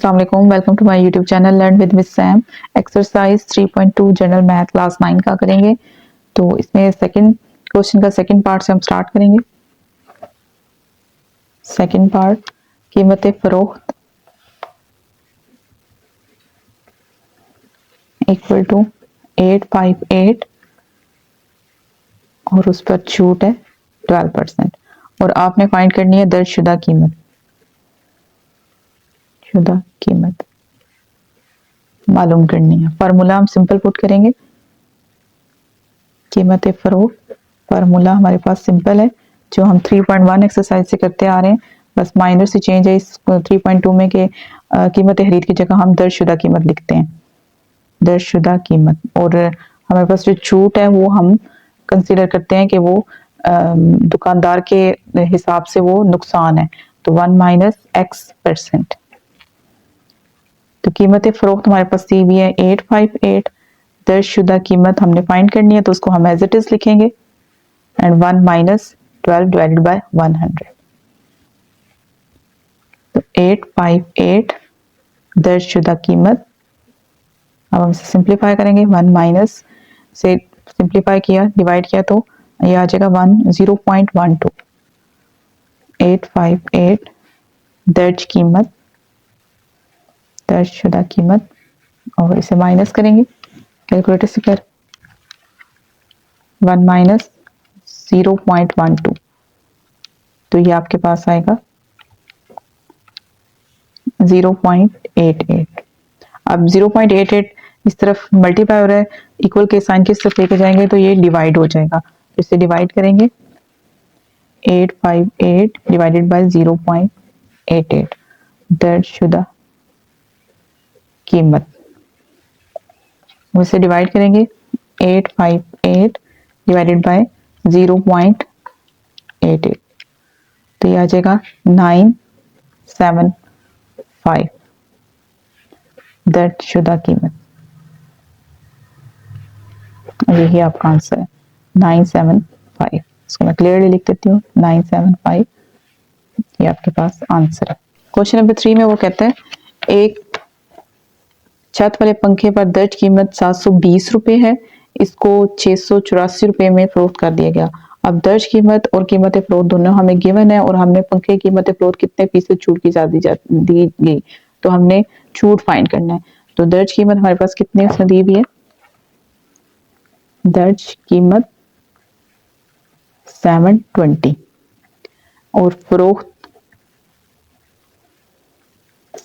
अस्सलाम वालेकुम, welcome to my YouTube channel learn with miss Sam. Exercise 3.2 general math class 9 का करेंगे। तो इसमें सेकंड क्वेश्चन का सेकंड पार्ट से हम स्टार्ट करेंगे। सेकंड पार्ट, कीमत फरोख्त इक्वल टू 858 और उस पर छूट है 12% और आपने फाइंड करनी है दर्जशुदा कीमत। शुदा कीमत मालूम करनी है। फार्मूला हम सिंपल पुट करेंगे। कीमत फरोख्त फार्मूला हमारे पास सिंपल है, जो हम 3.1 एक्सरसाइज से करते आ रहे हैं। बस माइनर से चेंज है इस 3.2 में के कीमत खरीद की जगह हम दर्जशुदा कीमत लिखते हैं, दर्जशुदा कीमत। और हमारे पास जो छूट है वो हम कंसीडर करते हैं कि वो दुकानदार के हिसाब से वो नुकसान है, तो 1 माइनस x%। तो कीमत फरोख्त हमारे पास दी हुई है 858। दर्जशुदा कीमत हमने फाइंड करनी है, तो उसको हम एज इट इज लिखेंगे एंड 1 माइनस 12 डिवाइडेड बाय 100। तो 858 दर्जशुदा कीमत। अब हम इसे सिंप्लीफाई करेंगे। 1 माइनस से सिंप्लीफाई किया, डिवाइड किया तो ये आ जाएगा 0.12। 858 दर्ज कीमत, दर्जशुदा कीमत, और इसे माइनस करेंगे कैलकुलेटर से कर। 1 माइनस 0.12, तो ये आपके पास आएगा 0.88। अब 0.88 इस तरफ मल्टीप्लाई हो रहा है, इक्वल के साइन की तरफ लेके जाएंगे तो ये डिवाइड हो जाएगा। इसे डिवाइड करेंगे, 858 डिवाइडेड बाय 0.88 दर्जशुदा कीमत। उसे डिवाइड करेंगे 858 डिवाइडेड बाय 0.88, तो ये आ जाएगा 975 दर्जशुदा कीमत। यही आपका आंसर है 975। इसको मैं क्लियरली लिख देती हूँ 975, ये आपके पास आंसर है। क्वेश्चन नंबर 3 में वो कहते हैं एक छत वाले पंखे पर दर्ज कीमत 720 रुपए है, इसको 684 रुपए में फरोख्त कर दिया गया। अब दर्ज कीमत और कीमत फरोख्त दोनों हमें गिवन है और हमने पंखे की कीमत फरोख्त कितने फीसद छूट की दी गई, तो हमने छूट फाइंड करना है। तो दर्ज कीमत हमारे पास कितने उसमें दी हुई है, दर्ज कीमत 720 और फरोख्त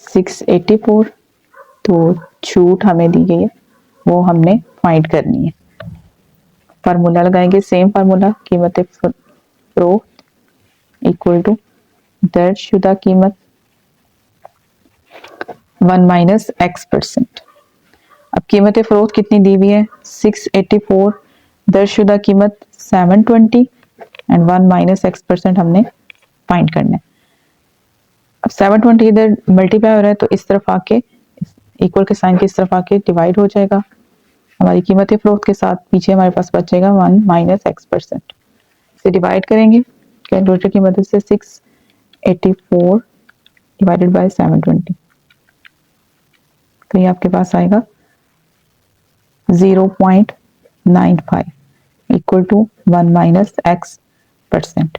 684, तो छूट हमें दी गई है वो हमने फाइंड करनी है। फार्मूला लगाएंगे, सेम फार्मूला, कीमत फरोख्त इक्वल टू दर्जशुदा कीमत 1 माइनस x%। अब कीमत फरोख्त कितनी दी हुई है 684, दर्जशुदा कीमत 720 एंड 1 माइनस x% हमने फाइंड करना है। अब 720 इधर मल्टीप्लाई हो रहा है तो इस तरफ आके इक्वल के साइन की इस तरफ आके डिवाइड हो जाएगा हमारी कीमत फरोख्त के साथ। पीछे हमारे पास बचेगा 1 माइनस x%। इसे डिवाइड करेंगे कैलकुलेटर की मदद से, 684 डिवाइडेड बाय 720, तो ये आपके पास आएगा 0.95 equal to 1 minus x%।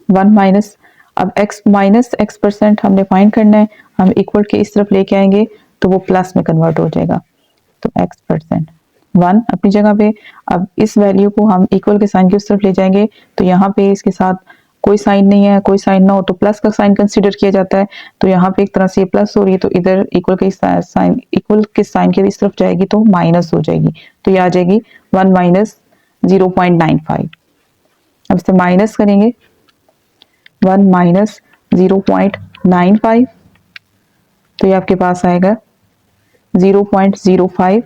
1 minus, अब x माइनस x% हमने फाइंड करना है। हम इक्वल के इस तरफ लेके आएंगे तो वो प्लस में कन्वर्ट हो जाएगा, तो x% 1 अपनी जगह पे। अब इस वैल्यू को हम इक्वल के साइन की उस तरफ ले जाएंगे तो यहाँ पे इसके साथ कोई साइन नहीं है, कोई साइन ना हो तो प्लस का साइन कंसीडर किया जाता है। तो यहाँ पे एक तरह से प्लस हो रही है, तो इधर इक्वल के साइन के इस तरफ जाएगी तो माइनस हो जाएगी, तो ये आ जाएगी 1 माइनस 0.95। अब इसे माइनस करेंगे 1 माइनस 0.95, तो ये आपके पास आएगा 0.05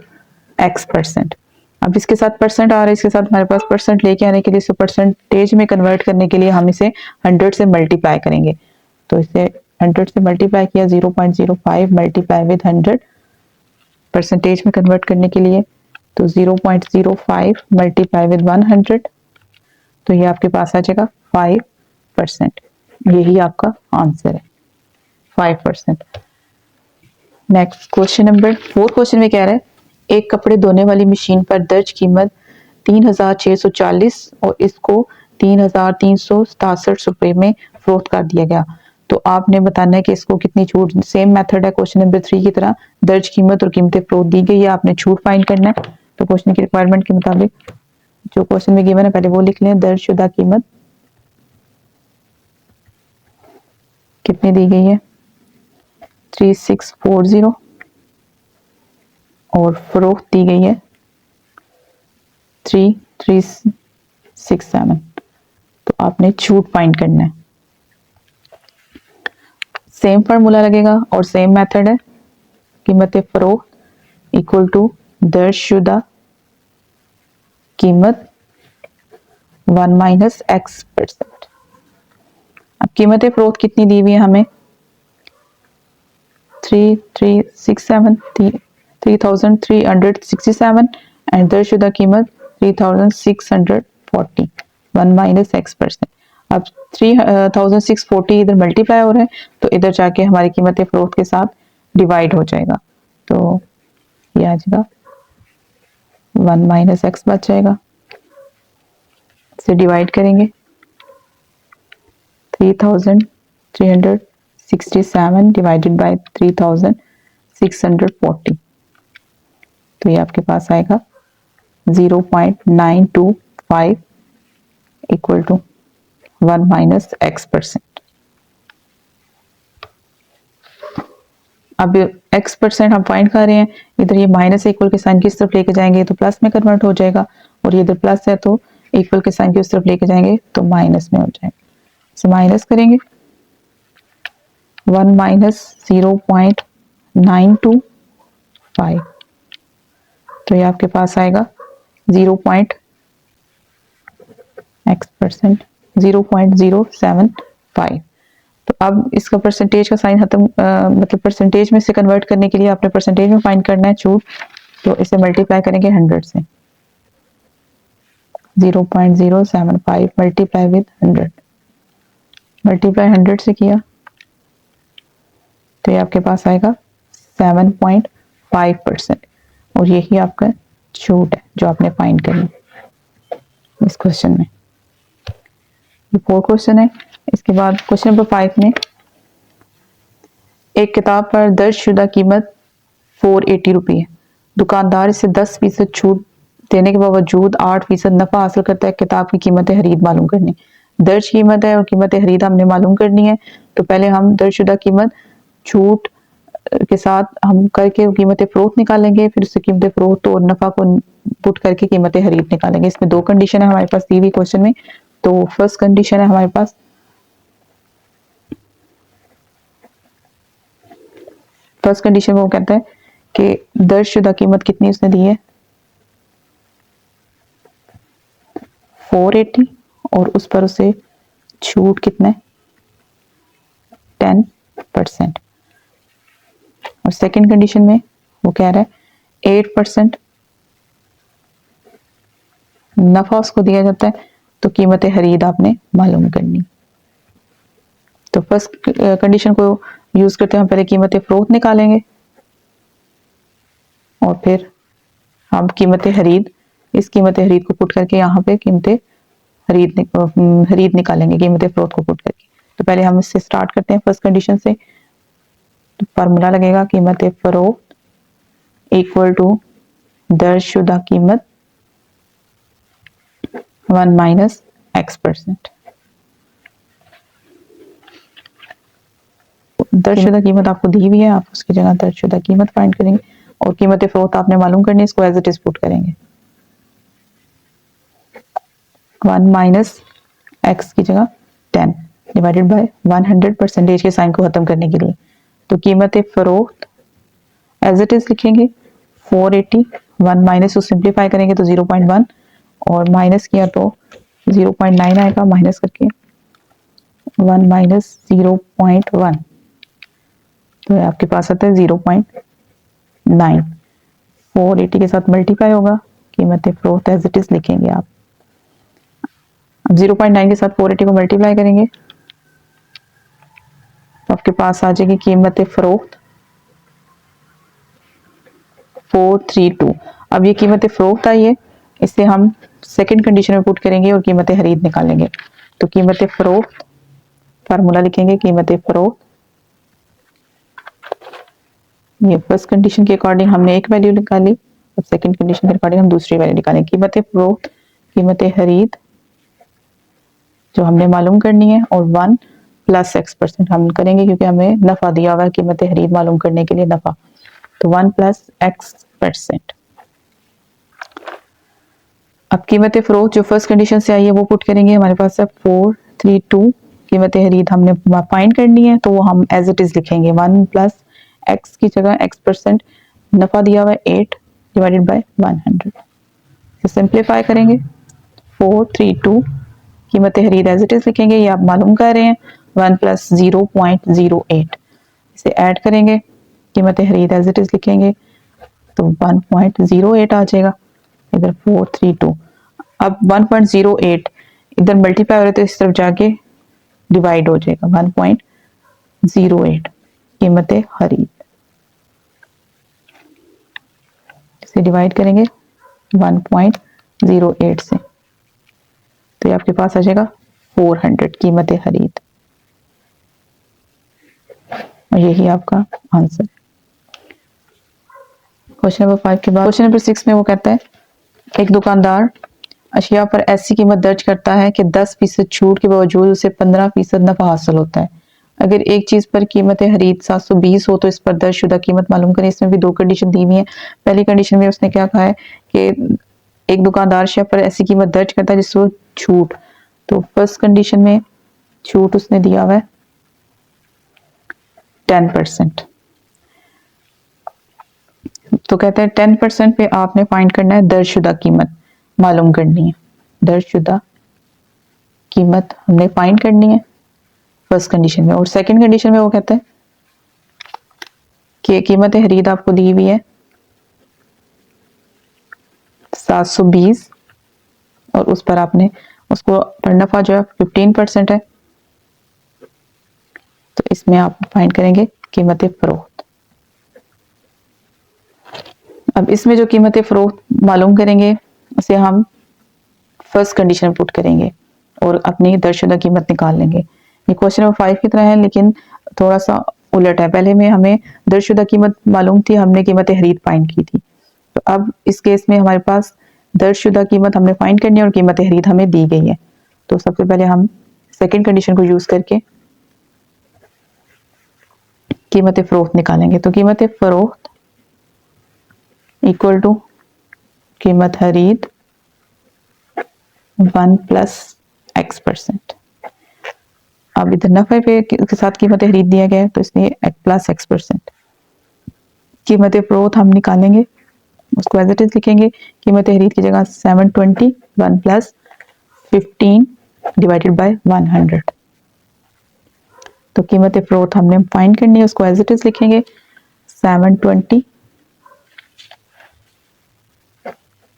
x%। अब इसके साथ परसेंट आ रहा है, इसके साथ हमारे पास परसेंट लेके आने के लिए, इसे परसेंटेज में कन्वर्ट करने के लिए हम इसे 100 से मल्टीप्लाई करेंगे। तो इसे 100 से मल्टीप्लाई किया, 0.05 मल्टीप्लाई विद 100 परसेंटेज में कन्वर्ट करने के लिए, तो 0.05 मल्टीप्लाई विद 100, तो ये आपके पास आ जाएगा 5%। यही आपका आंसर है 5%। नेक्स्ट क्वेश्चन नंबर 4 क्वेश्चन में कह रहा है एक कपड़े धोने वाली मशीन पर दर्ज कीमत 3,640 और इसको 3,367 रुपए में फरोख्त कर दिया गया, तो आपने बताना है कि इसको कितनी छूट। सेम मेथड है क्वेश्चन नंबर 3 की तरह, दर्ज कीमत और कीमतें फरोख्त दी गई है, आपने छूट फाइंड करना है। तो क्वेश्चन की रिक्वायरमेंट के मुताबिक जो क्वेश्चन में गिवन है पहले वो लिख लें। दर्ज शुदा कीमत कितनी दी गई है 3640 और फरोख्त दी गई है 3367। तो आपने छूट फाइंड करना है। सेम फार्मूला लगेगा और सेम मेथड है। कीमत फरोख्त इक्वल टू दर्ज शुदा कीमत 1 माइनस x%। अब कीमत फरोख्त कितनी दी हुई है हमें 3367 एंड दर्जशुदा कीमत 3640 1 माइनस x%। अब 3640 इधर मल्टीप्लाई हो रहा है तो इधर जाके हमारी कीमत फरोख्त के साथ डिवाइड हो जाएगा, तो ये आ जाएगा 1 माइनस x बच जाएगा। इसे डिवाइड करेंगे 3367 डिवाइडेड बाय 3640, तो ये आपके पास आएगा 0.925 इक्वल टू 1 माइनस x%। अब x% हम फाइंड कर रहे हैं, इधर ये माइनस इक्वल के साइन किस तरफ लेके जाएंगे तो प्लस में कन्वर्ट हो जाएगा, और ये इधर प्लस है तो इक्वल के साइन की उस तरफ लेके जाएंगे तो माइनस में हो जाएगा। इसे माइनस करेंगे 1 माइनस 0.925, तो ये आपके पास आएगा 0.075। तो अब इसका परसेंटेज का साइन खत्म मतलब परसेंटेज में से कन्वर्ट करने के लिए आपने परसेंटेज में फाइंड करना है छूट, तो इसे मल्टीप्लाई करेंगे 100 से। 0.075 मल्टीप्लाई विद 100, मल्टीप्लाई 100 से किया तो ये आपके पास आएगा 7.5%, और यही आपका छूट है जो आपने फाइंड करनी इस क्वेश्चन में। ये 4 क्वेश्चन है। इसके बाद क्वेश्चन नंबर 5 में एक किताब पर दर्ज शुदा कीमत 480 रुपये है, दुकानदार इसे 10% छूट देने के बावजूद 8% नफा हासिल करता है। किताब की कीमत खरीद मालूम करनी, दर्ज कीमत है और कीमत खरीद हमने मालूम करनी है। तो पहले हम दर्ज शुदा कीमत छूट के साथ हम करके कीमत फरोख्त निकालेंगे, फिर उससे कीमत फरोख्त और नफा को पुट करके कीमत खरीद निकालेंगे। इसमें 2 कंडीशन है हमारे पास दी हुई क्वेश्चन में। तो फर्स्ट कंडीशन है हमारे पास फर्स्ट कंडीशन में वो कहता है कि दर्ज शुदा कीमत कितनी उसने दी है 480 और उस पर उसे छूट कितना है 10%। और सेकंड कंडीशन में वो कह रहा है 8% नफा उसको दिया जाता है, तो कीमत खरीद आपने मालूम करनी। तो फर्स्ट कंडीशन को यूज करते हैं हम पहले कीमत फरोख्त निकालेंगे और फिर हम कीमत खरीद इस कीमत खरीद को पुट करके यहाँ पे कीमत खरीद निकालेंगे कीमत फरोख्त को पुट करके। तो पहले हम इससे स्टार्ट करते हैं फर्स्ट कंडीशन से। तो फार्मूला लगेगा कीमत फरोख्त इक्वल टू दर्ज शुदा कीमत 1 माइनस x%। दर्जशुदा कीमत आपको दी हुई है, आप उसकी जगह दर्जशुदा कीमत फाइंड करेंगे और कीमत फरोख्त आपने मालूम करनी है, इसको एज इट इज पुट करेंगे 1 माइनस x की जगह 10 डिवाइडेड बाय 100 परसेंटेज के साइन को खत्म करने के लिए। तो कीमत फरोख्त एज इट इज लिखेंगे 480, 1 माइनस को सिंप्लीफाई करेंगे तो 0.1 और माइनस किया तो 0.9 आएगा, माइनस करके 1 माइनस 0.1, तो आपके पास आता है 0.9। 480 के साथ मल्टीप्लाई होगा, कीमत फरोख्त एज इट इज लिखेंगे आप। अब 0.9 के साथ 480 को मल्टीप्लाई करेंगे तो आपके पास आ जाएगी कीमत फरोख्त 432। अब ये कीमत फरोख्त आई है, इसे हम सेकंड कंडीशन में पुट करेंगे और कीमत खरीद निकालेंगे। तो कीमत फरोख्त फार्मूला लिखेंगे, कीमत फरोख्त, ये फर्स्ट कंडीशन के अकॉर्डिंग हमने एक वैल्यू निकाली, अब सेकंड कंडीशन के अकॉर्डिंग हम दूसरी वैल्यू निकालेंगे। कीमत फरोख्त, कीमत खरीद जो हमने मालूम करनी है, और 1 प्लस x% हम करेंगे क्योंकि हमें नफा दिया हुआ है कीमत खरीद मालूम करने के लिए नफा। तो 1 प्लस x%। अब कीमत फरोख्त जो फर्स्ट कंडीशन से आई है वो पुट करेंगे, हमारे पास है 432। कीमत खरीद हमने फाइंड करनी है तो वो हम एज इट इज लिखेंगे, 1 प्लस x की जगह x%, नफा दिया हुआ है 8 डिवाइडेड बाय 100। सिंप्लीफाई करेंगे, 432 कीमत खरीद एज इट इज लिखेंगे, ये आप मालूम कर रहे हैं, 1 प्लस 0.08। इसे ऐड करेंगे, कीमत खरीद एज इट इज लिखेंगे तो 1.08 आ जाएगा, इधर 432। अब 1.08 इधर मल्टीप्लाई हो रहे तो इस तरफ जाके डिवाइड हो जाएगा, 1.08 कीमत खरीद, इसे डिवाइड करेंगे 1.08 से, तो ये आपके पास आ जाएगा 400 कीमत खरीद, और यही आपका आंसर। क्वेश्चन नंबर 5 के बाद क्वेश्चन नंबर 6 में वो कहता है, एक दुकानदार अशिया पर ऐसी कीमत दर्ज करता है कि 10% छूट के बावजूद उसे 15% नफा हासिल होता है। अगर एक चीज पर कीमत खरीद 720 हो तो इस पर दर्जशुदा कीमत मालूम करें। इसमें भी दो कंडीशन दी हुई है। पहली कंडीशन में उसने क्या कहा है कि एक दुकानदार अशिया पर ऐसी कीमत दर्ज करता है जिसको छूट, तो फर्स्ट कंडीशन में छूट उसने दिया हुआ है 10%। तो कहते हैं 10% पे आपने फाइंड करना है दर्जशुदा कीमत मालूम करनी है, दर्जशुदा कीमत हमने फाइंड करनी है फर्स्ट कंडीशन में। और सेकंड कंडीशन में वो कहते हैं कि कीमत खरीद आपको दी हुई है 720 और उस पर आपने उसको पर नफा जो है 15% है, तो इसमें आप फाइंड करेंगे कीमत फरोख्त। अब इसमें जो कीमत फरोख्त मालूम करेंगे उसे हम फर्स्ट कंडीशन में पुट करेंगे और अपनी दर्जशुदा कीमत निकाल लेंगे। ये क्वेश्चन नंबर 5 की तरह है लेकिन थोड़ा सा उलट है। पहले में हमें दर्जशुदा कीमत मालूम थी, हमने कीमत खरीद फाइंड की थी, तो अब इस केस में हमारे पास दर्जशुदा कीमत हमने फाइंड करनी है और कीमत खरीद हमें दी गई है। तो सबसे पहले हम सेकंड कंडीशन को यूज करके कीमत फरोख्त निकालेंगे। तो कीमत फरोख्त इक्वल टू कीमत खरीद 1 प्लस x%। अब इधर नफे पे के साथ कीमत खरीद दिया गया है तो इसलिए प्लस x%। कीमत फरोख्त हम निकालेंगे, उसको एज इट इज लिखेंगे, कीमत खरीद की जगह 720 1 प्लस 15 डिवाइडेड बाय 100। तो कीमत फरोख्त हमने फाइंड करनी है, उसको एज इट इज लिखेंगे 720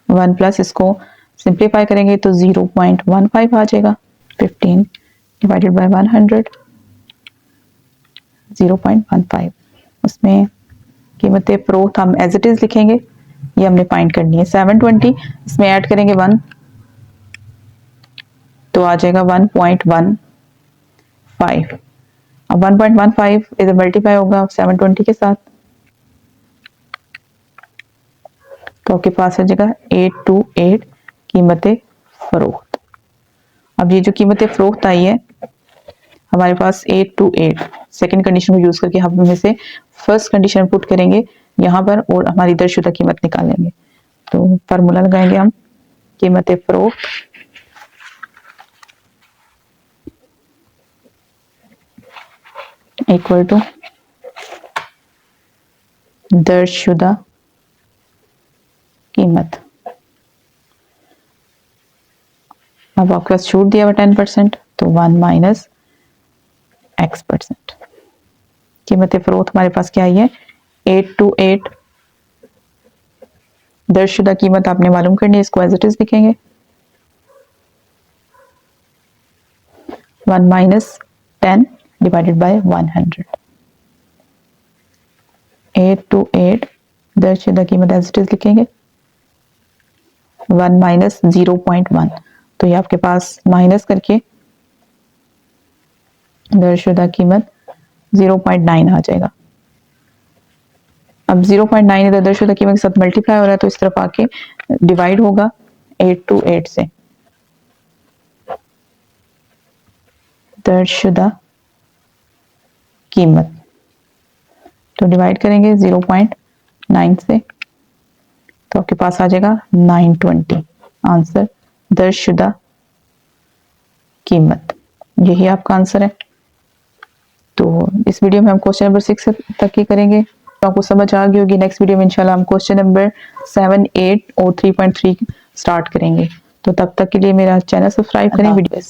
1 प्लस, इसको सिंप्लीफाई करेंगे तो 0.15 आ जाएगा, 15 डिवाइडेड बाय 100 0.15। उसमें कीमत फरोख्त हम एज इट इज लिखेंगे, ये हमने फाइंड करनी है 720, इसमें ऐड करेंगे 1 तो आ जाएगा 1.15। अब 1.15 इधर मल्टीप्लाई होगा 720 के साथ तो आपके पास आ जाएगा 828 कीमत फरोख्त। अब ये जो कीमत फरोख्त आई है हमारे पास 828, सेकंड कंडीशन को यूज करके हम में से फर्स्ट कंडीशन पुट करेंगे यहाँ पर और हमारी दर्जशुदा कीमत निकालेंगे। तो फार्मूला लगाएंगे हम, कीमत फरोख्त इक्वल टू दर्जशुदा कीमत। अब आपके पास छूट दिया हुआ 10%, तो 1 माइनस x%। कीमत फरोख्त हमारे पास क्या आई है 828, दर्जशुदा कीमत आपने मालूम करनी है, इसको एज इट इज लिखेंगे 1 माइनस 10 डिवाइडेड बाय 100। 8 to 8 दर्शुदा कीमत एज इट इज लिखेंगे 1 माइनस 0.1, तो ये आपके पास माइनस करके दर्शुदा कीमत 0.9 आ जाएगा। अब 0.9 इधर दर्शुदा कीमत के साथ मल्टीप्लाई हो रहा है तो इस तरफ आके डिवाइड होगा 8 to 8 से। दर्शुदा कीमत तो डिवाइड करेंगे 0.9 से तो आपके पास आ जाएगा 920 आंसर दर्शुदा कीमत। यही आपका आंसर है। तो इस वीडियो में हम क्वेश्चन नंबर 6 तक ही करेंगे, तो आपको समझ आ गई होगी। नेक्स्ट वीडियो में इंशाल्लाह हम क्वेश्चन नंबर 7, 8 और 3.3 स्टार्ट करेंगे। तो तब तक के लिए मेरा चैनल सब्सक्राइब करें। वीडियो